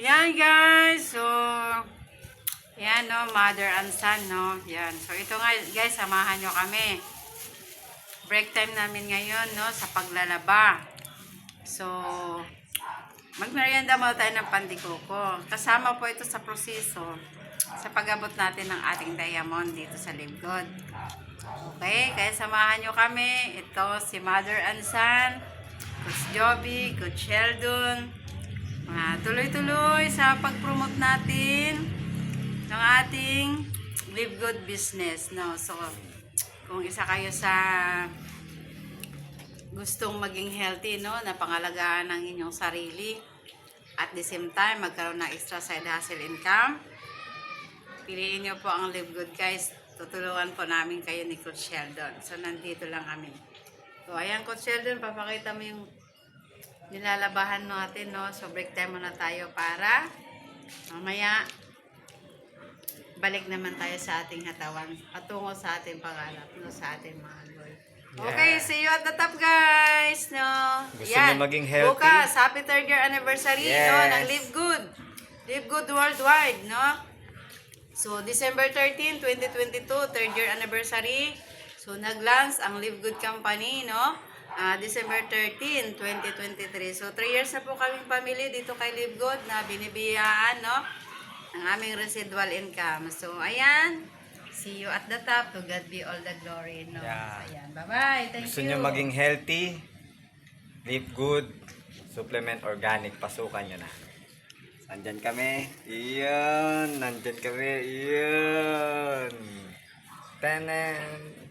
Yan guys, so yan no, mother and son no. Yan. So ito nga guys, samahan nyo kami. Break time namin ngayon no sa paglalaba. So magmerienda muna tayo ng pandikoko. Kasama po ito sa proseso sa pag-abot natin ng ating diamond dito sa Libgod. Okay, kaya samahan nyo kami. Ito si mother and son, Coach Joby, Coach Sheldon. Tuloy-tuloy sa pag-promote natin ng ating Live Good business. No? So, kung isa kayo sa gustong maging healthy, no, na pangalagaan ng inyong sarili, at the same time, magkaroon ng extra side hustle income, piliin nyo po ang Live Good guys. Tutulungan po namin kayo ni Coach Sheldon. So, nandito lang kami. So, ayan Coach Sheldon, papakita mo yung nilalabahan natin, no? So, break time muna tayo para mamaya balik naman tayo sa ating hatawan patungo sa ating pangarap, no? Sa ating mga goal. Okay, see you at the top, guys, no? Gusto niyo maging healthy? Bukas, happy 3rd year anniversary, no? Ng Live Good. Live Good Worldwide, no? So, December 13, 2022, 3rd year anniversary. So, nag-launch ang Live Good Company, no? December 13, 2023. So, 3 years na po kaming pamilya dito kay Live Good na binibiyaan, no? Ang aming residual income. So, ayan. See you at the top. To God be all the glory, no? Yeah. So, ayan. Bye-bye. Thank Gusto you. nyo maging healthy, live good, supplement organic, pasukan nyo na. Nandyan kami. Iyan. Nandyan kami. Iyan. Tenen.